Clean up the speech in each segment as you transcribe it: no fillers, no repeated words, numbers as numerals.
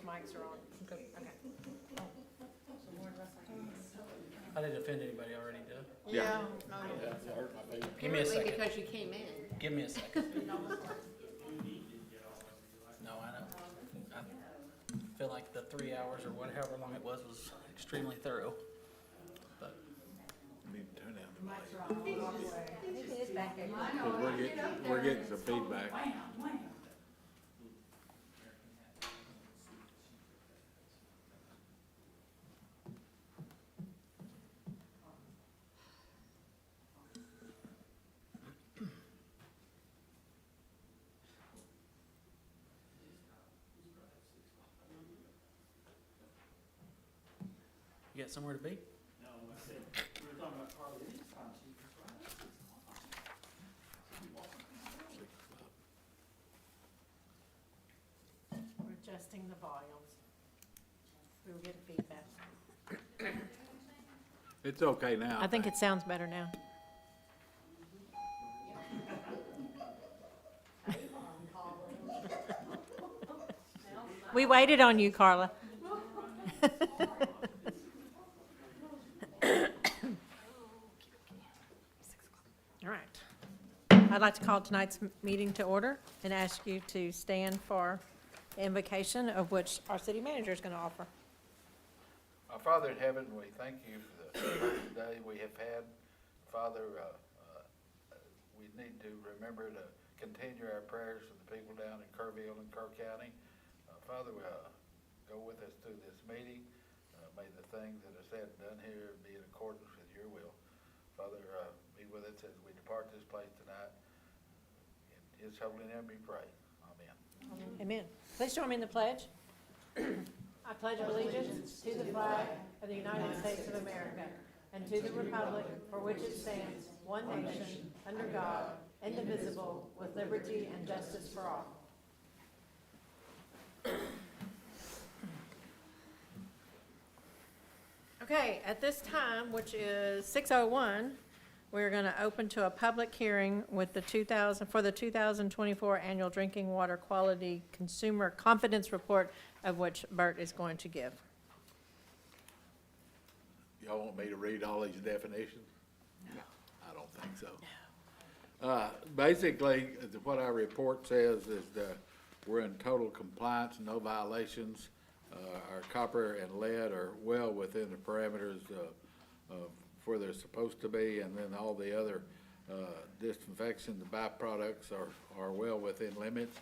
mics are on. Okay. I didn't offend anybody already, did I? Yeah. Give me a second. Because you came in. Give me a second. No, I know. I feel like the 3 hours or whatever long it was extremely thorough. But Need to turn down the mic. I think it is back there. Because we're getting some feedback. you got somewhere to be? No, I said, we were talking about Carly anytime she was right. We're adjusting the volumes. We were getting feedback. It's okay now. I think it sounds better now. We waited on you, Carla. All right. I'd like to call tonight's meeting to order and ask you to stand for the invocation of which our city manager is going to offer. Our Father in heaven, we thank you for the day we have had. Father, we need to remember to continue our prayers for the people down in Kerrville and Kerr County. Father, go with us through this meeting. May the things that are said and done here be in accordance with your will. Father, be with us as we depart this place tonight. In his holy name we pray. Amen. Amen. Please join me in the pledge. I pledge allegiance to the flag of the United States of America and to the republic for which it stands, one nation, under God, indivisible, with liberty and justice for all. Okay, at this time, which is 6:01, we're going to open to a public hearing with the 2024 Annual Drinking Water Quality Consumer Confidence Report, of which Bert is going to give. Y'all want me to read all these definitions? No. I don't think so. Basically, what our report says is that we're in total compliance, no violations. Our copper and lead are well within the parameters of where they're supposed to be, and then all the other disinfection, the byproducts are well within limits.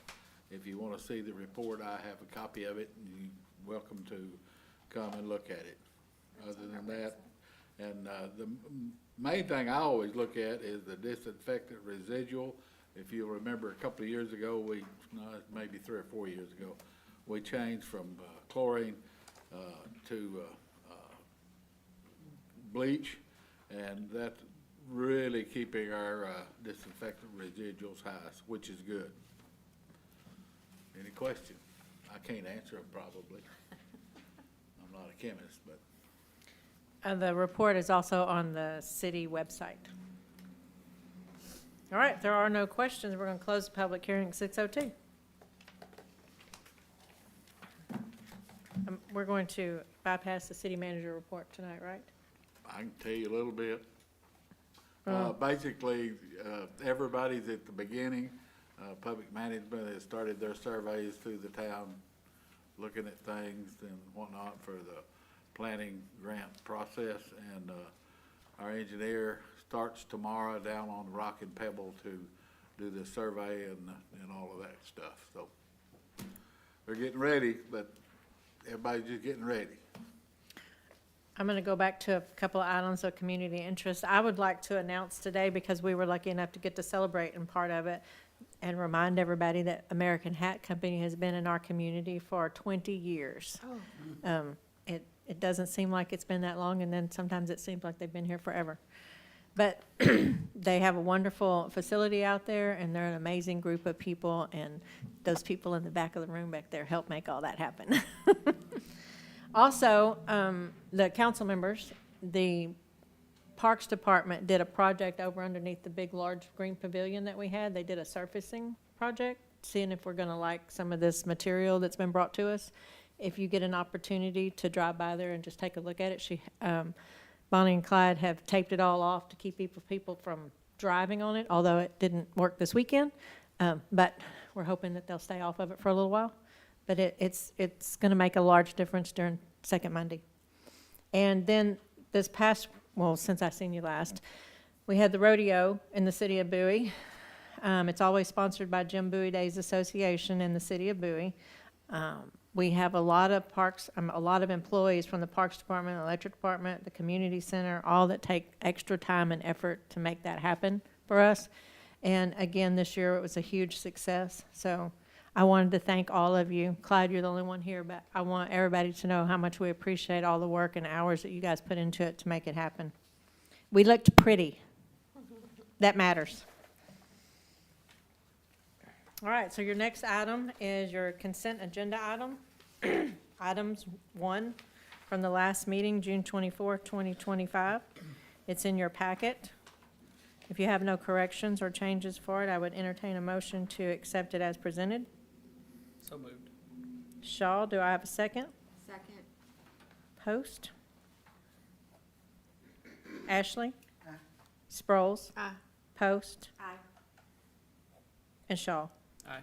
If you want to see the report, I have a copy of it, and you're welcome to come and look at it. Other than that, and the main thing I always look at is the disinfectant residual. If you'll remember, a couple of years ago, maybe 3 or 4 years ago, we changed from chlorine to bleach, and that's really keeping our disinfectant residuals high, which is good. Any question? I can't answer them probably. I'm not a chemist, but. The report is also on the city website. All right, if there are no questions, we're going to close the public hearing at 6:02. We're going to bypass the city manager report tonight, right? I can tell you a little bit. Basically, everybody's at the beginning. Public management has started their surveys through the town, looking at things and whatnot for the planning grant process. And our engineer starts tomorrow down on Rock and Pebble to do the survey and all of that stuff. So they're getting ready, but everybody's just getting ready. I'm going to go back to a couple of items of community interest. I would like to announce today, because we were lucky enough to get to celebrate in part of it, and remind everybody that American Hat Company has been in our community for 20 years. Oh. It doesn't seem like it's been that long, and then sometimes it seems like they've been here forever. But they have a wonderful facility out there, and they're an amazing group of people, and those people in the back of the room back there help make all that happen. Also, the council members, the Parks Department did a project over underneath the big, large green pavilion that we had. They did a surfacing project, seeing if we're going to like some of this material that's been brought to us. if you get an opportunity to drive by there and just take a look at it. Bonnie and Clyde have taped it all off to keep people from driving on it, although it didn't work this weekend. But we're hoping that they'll stay off of it for a little while. But it's going to make a large difference during second Monday. And then this past, well, since I seen you last, we had the rodeo in the City of Bowie. It's always sponsored by Jim Bowie Days Association in the City of Bowie. We have a lot of employees from the Parks Department, Electric Department, the Community Center, all that take extra time and effort to make that happen for us. And again, this year it was a huge success. So I wanted to thank all of you. Clyde, you're the only one here, but I want everybody to know how much we appreciate all the work and hours that you guys put into it to make it happen. We looked pretty. That matters. All right, so your next item is your consent agenda item. Items 1 from the last meeting, June 24, 2025. It's in your packet. If you have no corrections or changes for it, I would entertain a motion to accept it as presented. So moved. Shaw, do I have a second? Second. Post? Ashley? Sproles? Aye. Post? Aye. And Shaw? Aye.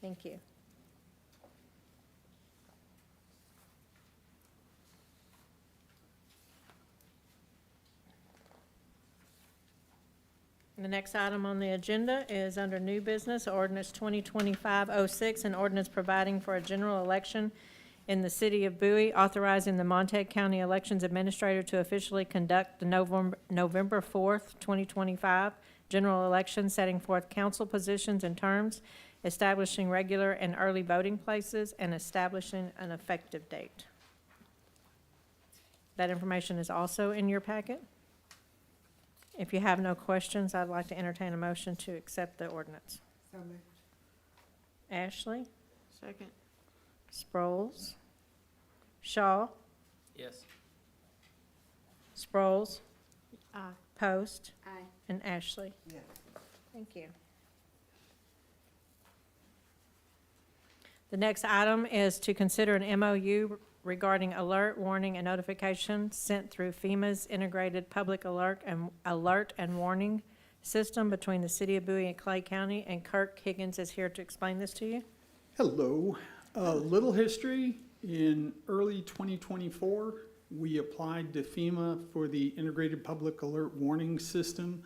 Thank you. The next item on the agenda is under new business, ordinance 2025-06, an ordinance providing for a general election in the City of Bowie, authorizing the Montague County Elections Administrator to officially conduct the November 4th, 2025 general election, setting forth council positions and terms, establishing regular and early voting places, and establishing an effective date. That information is also in your packet. If you have no questions, I'd like to entertain a motion to accept the ordinance. So moved. Ashley? Second. Sproles? Shaw? Yes. Sproles? Aye. Post? Aye. And Ashley? Yes. Thank you. The next item is to consider an MOU regarding alert, warning, and notification sent through FEMA's integrated public alert and warning system between the City of Bowie and Clay County, and Kirk Higgins is here to explain this to you. Hello. A little history. In early 2024, we applied to FEMA for the Integrated Public Alert Warning System,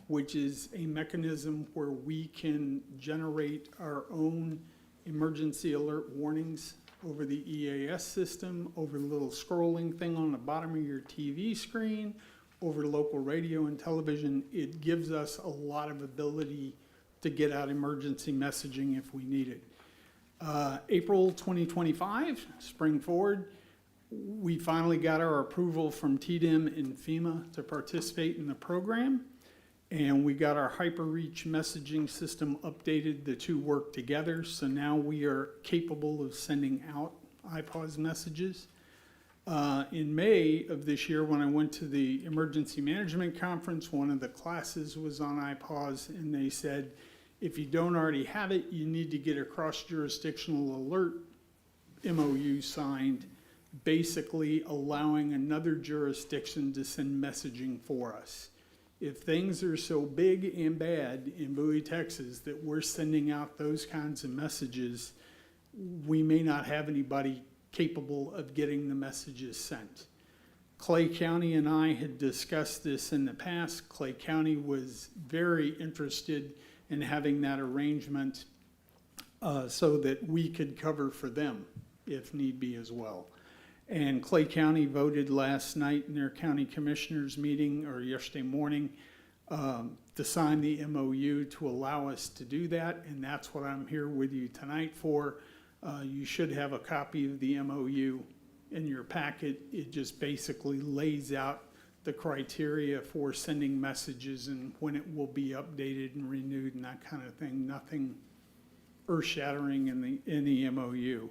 which is a mechanism where we can generate our own emergency alert warnings over the EAS system, over the little scrolling thing on the bottom of your TV screen, over local radio and television. It gives us a lot of ability to get out emergency messaging if we need it. April 2025, spring forward, we finally got our approval from TDM and FEMA to participate in the program, and we got our HyperReach messaging system updated. The two work together, so now we are capable of sending out iPause messages. In May of this year, when I went to the emergency management conference, one of the classes was on iPause, and they said, if you don't already have it, you need to get a cross-jurisdictional alert MOU signed, basically allowing another jurisdiction to send messaging for us. If things are so big and bad in Bowie, Texas, that we're sending out those kinds of messages, we may not have anybody capable of getting the messages sent. Clay County and I had discussed this in the past. Clay County was very interested in having that arrangement so that we could cover for them if need be as well. And Clay County voted last night in their county commissioners meeting, or yesterday morning, to sign the MOU to allow us to do that, and that's what I'm here with you tonight for. You should have a copy of the MOU in your packet. It just basically lays out the criteria for sending messages and when it will be updated and renewed and that kind of thing. Nothing earth-shattering in the MOU.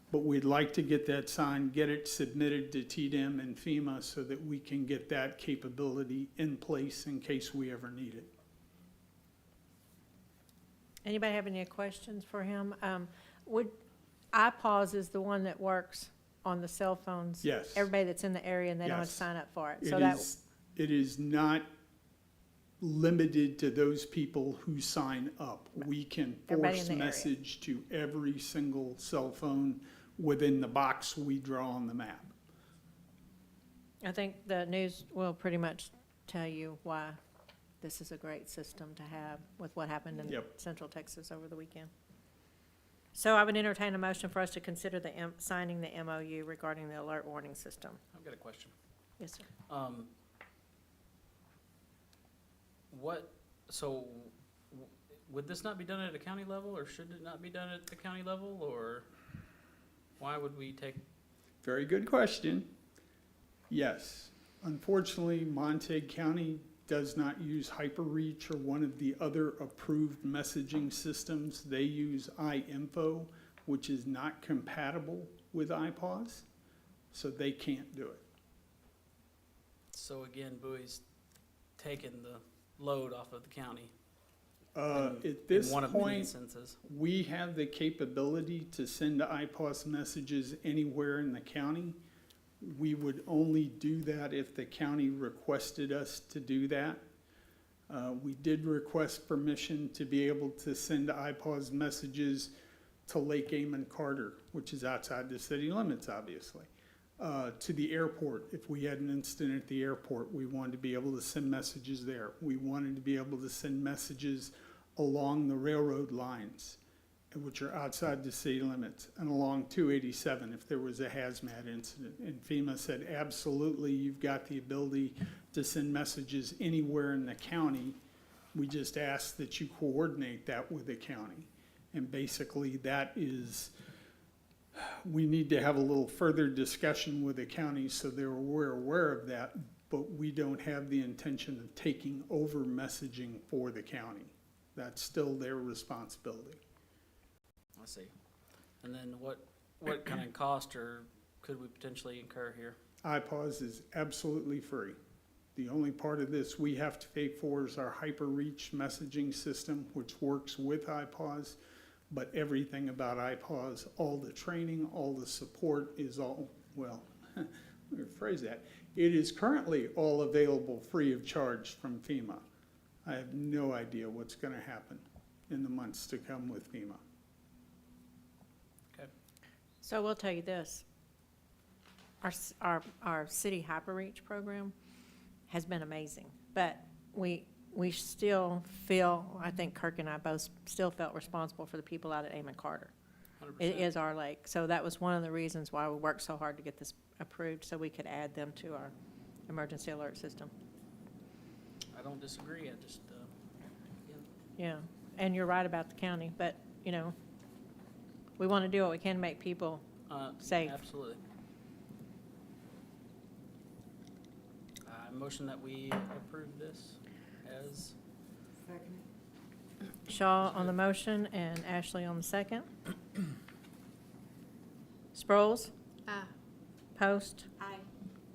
But we'd like to get that signed, get it submitted to TDM and FEMA so that we can get that capability in place in case we ever need it. Anybody have any questions for him? iPause is the one that works on the cell phones. Yes. Everybody that's in the area and they don't have to Yes. sign up for it. It So that, it is not limited to those people who sign up. We can Everybody force in the area. message to every single cell phone within the box we draw on the map. I think the news will pretty much tell you why this is a great system to have with what happened in Yep. Central Texas over the weekend. So I would entertain a motion for us to consider the, signing the MOU regarding the alert warning system. I've got a question. Yes, sir. Would this not be done at a county level, or should it not be done at the county level, or why would we take? Very good question. Yes. Unfortunately, Montague County does not use HyperReach or one of the other approved messaging systems. They use iInfo, which is not compatible with iPause, so they can't do it. So again, Bowie's taking the load off of the county. At this in one of many point, instances. we have the capability to send iPause messages anywhere in the county. We would only do that if the county requested us to do that. We did request permission to be able to send iPause messages to Lake Amon Carter, which is outside the city limits, obviously. To the airport, if we had an incident at the airport, we wanted to be able to send messages there. We wanted to be able to send messages along the railroad lines, which are outside the city limits, and along 287 if there was a hazmat incident. And FEMA said, absolutely, you've got the ability to send messages anywhere in the county. We just ask that you coordinate that with the county. And basically that is, we need to have a little further discussion with the county so we're aware of that, but we don't have the intention of taking over messaging for the county. That's still their responsibility. I see. And then what kind of cost or could we potentially incur here? iPause is absolutely free. The only part of this we have to pay for is our HyperReach messaging system, which works with iPause. But everything about iPause, all the training, all the support is all, well, let me rephrase that. It is currently all available free of charge from FEMA. I have no idea what's going to happen in the months to come with FEMA. Okay. So we'll tell you this. Our city HyperReach program has been amazing, but we still feel, I think Kirk and I both still felt responsible for the people out at Amon Carter. 100%. It is our lake. So that was one of the reasons why we worked so hard to get this approved, so we could add them to our emergency alert system. I don't disagree. I just, Yeah, and you're right about the county, but, you know, we want to do what we can to make people safe. Absolutely. I motion that we approve this as. Shaw on the motion and Ashley on the second. Sproles? Aye. Post? Aye.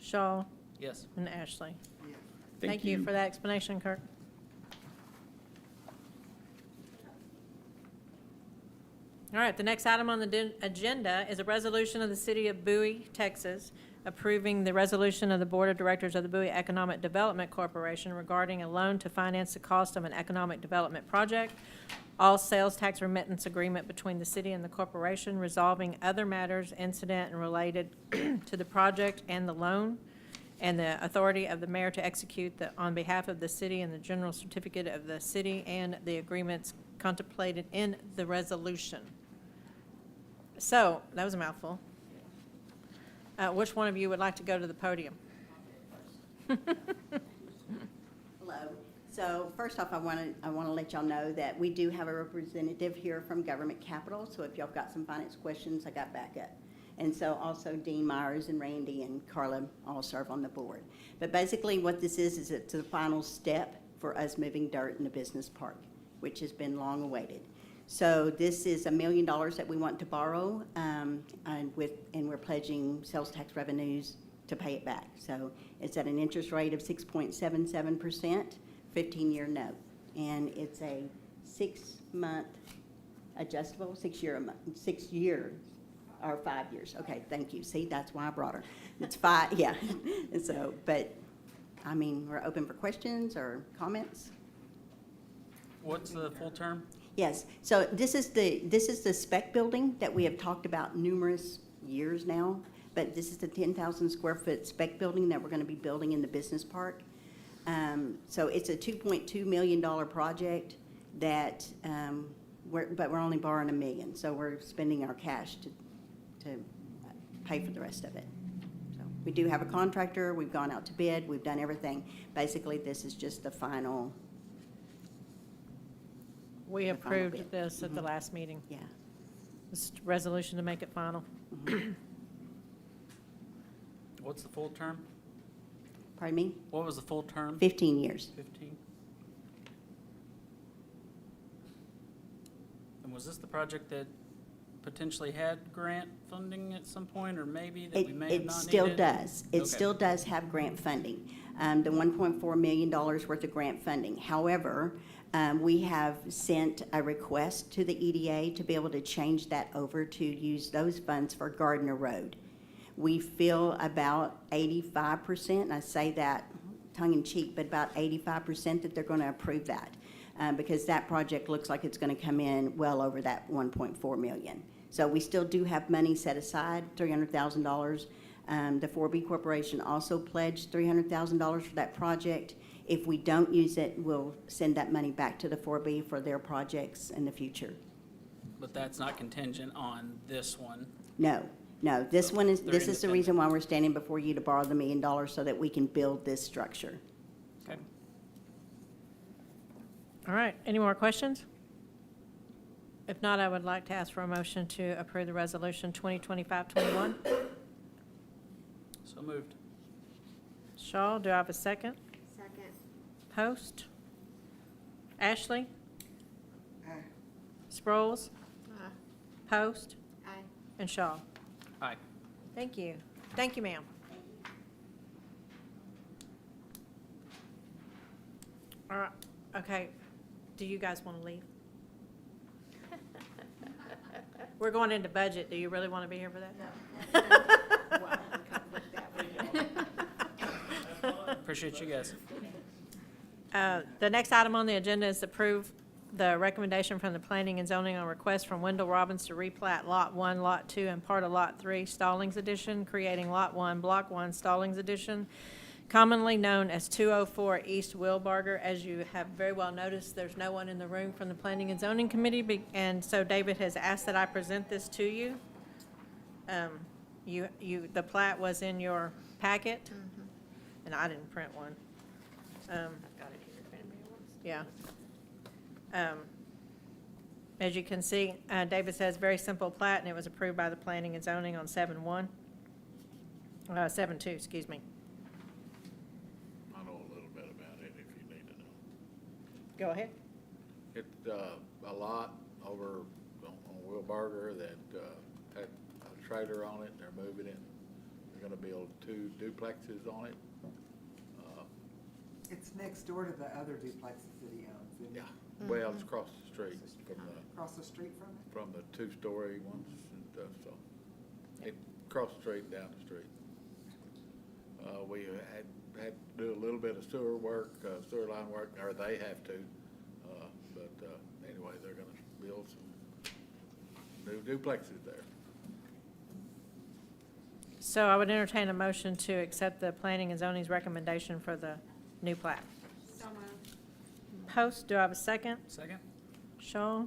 Shaw Yes. and Ashley. Thank you for that explanation, Kirk. All right, the next item on the agenda is a resolution of the City of Bowie, Texas, approving the resolution of the Board of Directors of the Bowie Economic Development Corporation regarding a loan to finance the cost of an economic development project, all sales tax remittance agreement between the city and the corporation, resolving other matters incident and related to the project and the loan, and the authority of the mayor to execute on behalf of the city and the general certificate of the city and the agreements contemplated in the resolution. So, that was a mouthful. Which one of you would like to go to the podium? Hello. So first off, I want to let y'all know that we do have a representative here from Government Capital. So if y'all got some finance questions, I got backup. And so also Dean Myers and Randy and Carla all serve on the board. But basically what this is it's the final step for us moving dirt in the business park, which has been long awaited. So this is $1 million that we want to borrow, and we're pledging sales tax revenues to pay it back. So it's at an interest rate of 6.77%, 15-year note. And it's a 6-month adjustable, 6 year Or 5 years, okay, thank you. See, that's why I brought her. It's 5, yeah. And so, but, I mean, we're open for questions or comments. What's the full term? Yes, so this is the spec building that we have talked about numerous years now, but this is the 10,000 square foot spec building that we're gonna be building in the business park. So it's a $2.2 million project that, but we're only borrowing $1 million, so we're spending our cash to pay for the rest of it. So we do have a contractor, we've gone out to bid, we've done everything. Basically, this is just the final, We The final approved bid. this at the last meeting. yeah. This resolution to make it final. What's the full term? Pardon me? What was the full term? 15 years. 15. And was this the project that potentially had grant funding at some point, or maybe that we may have It not still needed? does. It Okay. still does have grant funding, the $1.4 million worth of grant funding. However, we have sent a request to the EDA to be able to change that over to use those funds for Gardner Road. We feel about 85%, and I say that tongue-in-cheek, but about 85% that they're going to approve that, because that project looks like it's going to come in well over that 1.4 million. So we still do have money set aside, $300,000. The 4B Corporation also pledged $300,000 for that project. If we don't use it, we'll send that money back to the 4B for their projects in the future. But that's not contingent on this one. No, this one is, They're this is the independent. reason why we're standing before you to borrow the $1 million so that we can build this structure. Okay. All right, any more questions? If not, I would like to ask for a motion to approve the resolution 2025-21. So moved. Shaw, do I have a second? Second. Post? Ashley? Sproles? Post? Aye. And Shaw? Aye. Thank you. Thank you, ma'am. All right, okay. Do you guys want to leave? We're going into budget. Do you really want to be here for that? Appreciate you guys. The next item on the agenda is approve the recommendation from the Planning and Zoning on request from Windol Robbins to replat Lot 1, Lot 2, and part of Lot 3, Stallings Addition, creating Lot 1, Block 1, Stallings Addition, commonly known as 204 East Wilbarger. As you have very well noticed, there's no one in the room from the Planning and Zoning Committee, and so David has asked that I present this to you. The plat was in your packet, and I didn't print one. I've got it here if anybody wants. Yeah. As you can see, David says very simple plat, and it was approved by the Planning and Zoning on 7/1, 7/2, excuse me. I know a little bit about it if you need to know. Go ahead. It's a lot over on Wilbarger that had a trailer on it, and they're moving it. They're gonna build 2 duplexes on it. It's next door to the other duplexes that he owns, isn't it? Yeah, well, it's across the street Across the street from it? from the 2-story ones and stuff, so. It across the street, down the street. We had to do a little bit of sewer work, sewer line work, or they have to. But anyway, they're gonna build some new duplexes there. So I would entertain a motion to accept the Planning and Zoning's recommendation for the new plat. So moved. Post, do I have a second? Second? Shaw?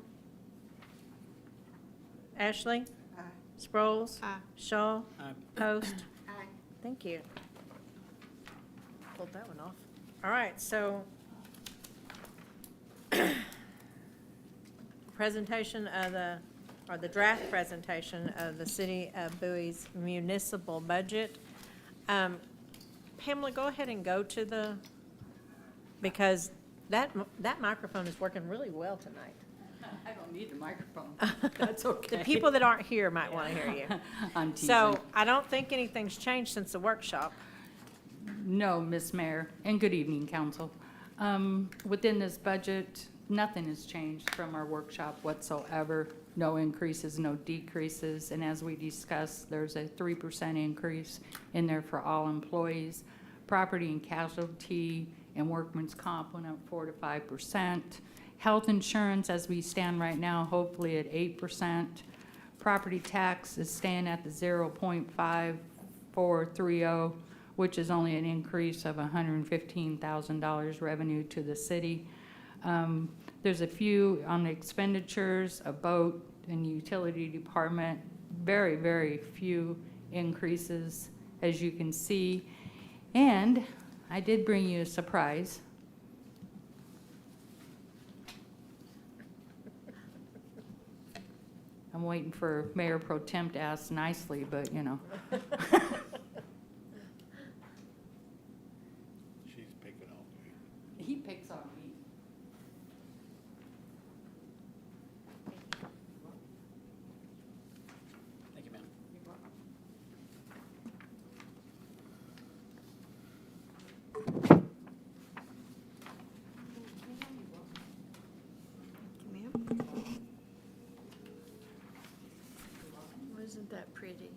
Ashley? Aye. Sproles? Aye. Shaw? Aye. Post? Aye. Thank you. Pulled that one off. All right, so presentation of the draft presentation of the City of Bowie's municipal budget. Pamela, go ahead and go to because that microphone is working really well tonight. I don't need the microphone. That's okay. The people that aren't here might want to hear you. I'm teasing. So I don't think anything's changed since the workshop. No, Miss Mayor, and good evening, council. Within this budget, nothing has changed from our workshop whatsoever. no increases, no decreases. And as we discussed, there's a 3% increase in there for all employees. Property and casualty and workman's comp went up 4 to 5%. Health insurance, as we stand right now, hopefully at 8%. Property tax is staying at the 0.5430, which is only an increase of $115,000 revenue to the city. There's a few on the expenditures, a boat and utility department, very, very few increases, as you can see. And I did bring you a surprise. I'm waiting for Mayor Pro Tem to ask nicely, but you know. She's picking on me. He picks on me. Thank you, ma'am. Wasn't that pretty?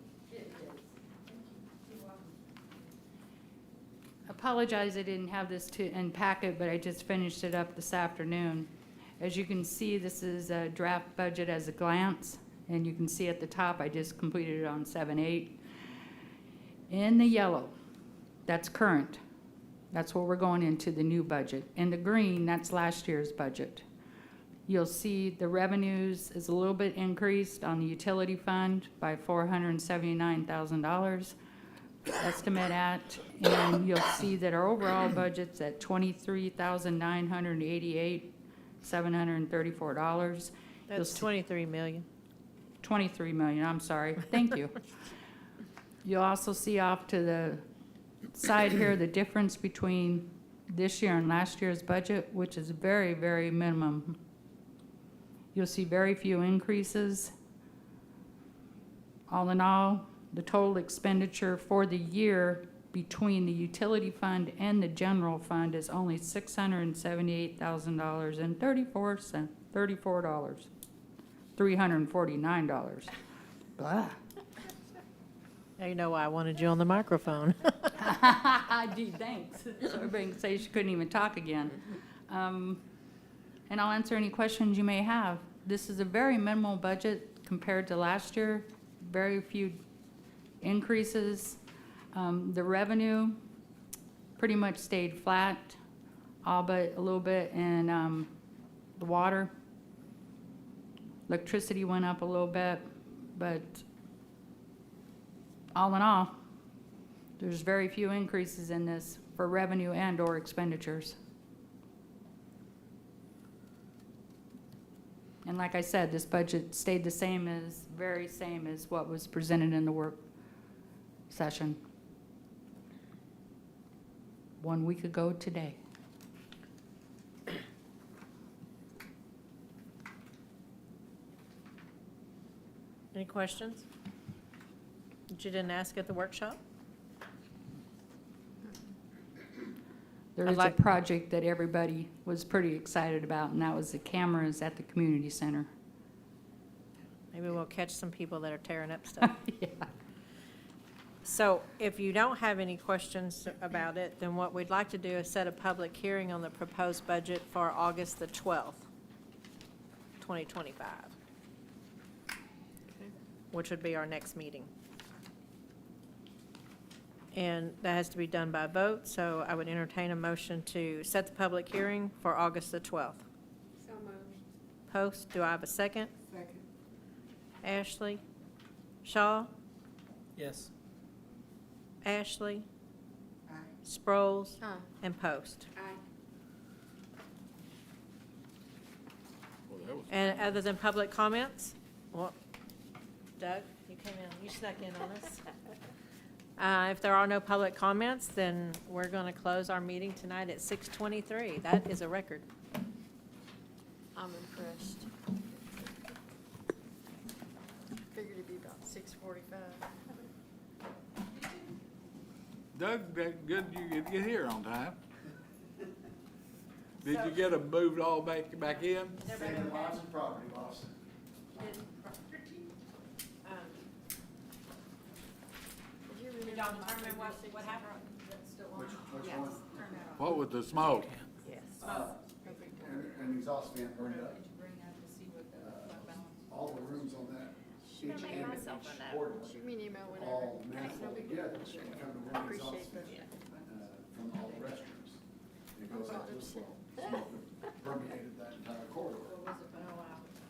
Apologize, I didn't have this in packet, but I just finished it up this afternoon. As you can see, this is a draft budget as a glance, and you can see at the top, I just completed it on 7/8. In the yellow, that's current. That's what we're going into the new budget. In the green, that's last year's budget. You'll see the revenues is a little bit increased on the utility fund by $479,000 estimate at, and you'll see that our overall budget's at $23,988,734. That's 23 million. 23 million, I'm sorry, thank you. You'll also see off to the side here, the difference between this year and last year's budget, which is very, very minimum. You'll see very few increases. All in all, the total expenditure for the year between the utility fund and the general fund is only $678,000 and $34. $349. Blah. Now you know why I wanted you on the microphone. Gee, thanks. So everybody can say she couldn't even talk again. And I'll answer any questions you may have. This is a very minimal budget compared to last year. Very few increases. The revenue pretty much stayed flat, all but a little bit in the water. Electricity went up a little bit, but all in all, there's very few increases in this for revenue and or expenditures. And like I said, this budget stayed the same as, very same as what was presented in the work session 1 week ago today. Any questions that you didn't ask at the workshop? There I'd is a like- project that everybody was pretty excited about, and that was the cameras at the community center. Maybe we'll catch some people that are tearing up stuff. Yeah. So if you don't have any questions about it, then what we'd like to do is set a public hearing on the proposed budget for August the 12th, 2025, which would be our next meeting. And that has to be done by vote, so I would entertain a motion to set the public hearing for August the 12th. So moved. Post, do I have a second? Second. Ashley? Shaw? Yes. Ashley? Aye. Sproles? Aye. And Post. Aye. Well, that was. And other than public comments? Well, Doug, you came in, you snuck in on us. If there are no public comments, then we're going to close our meeting tonight at 6:23. That is a record. I'm impressed. Figured it'd be about 6:45. Doug, that good you could get here on time. Did you get them moved all back in? Saving lives and property loss. y'all determine what happened? What was the smoke? An exhaust fan burned up. All the rooms on that, each end of each ordinance, Shoot me an email whenever. all manifold together, become the one exhaust Appreciate fan, from all the restrooms. It goes out to the floor. Smoke permeated that entire corridor.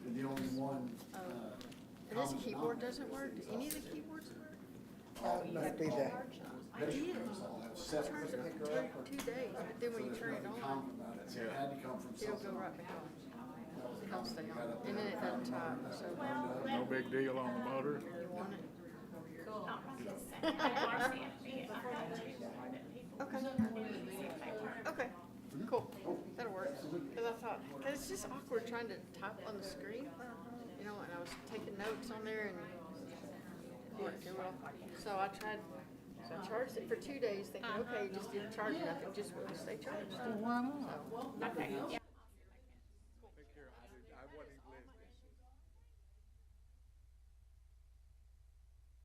And the only one, And this keyboard doesn't work? Do any of the keyboards work? Must be the, I did. restrooms all have separate. Turned it for 2 days, but then when you turn it on, Comment about it, so it had to come from it'll go something. right back on. It'll stay on, and then it doesn't tie, so No big deal on the motor? you want it. Okay, cool, that'll work. Cause I thought, cause it's just awkward trying to type on the screen, you know, and I was taking notes on there and it worked too well. So I charged it for 2 days thinking, okay, you just didn't charge it, I think just will stay charged. Why not? So,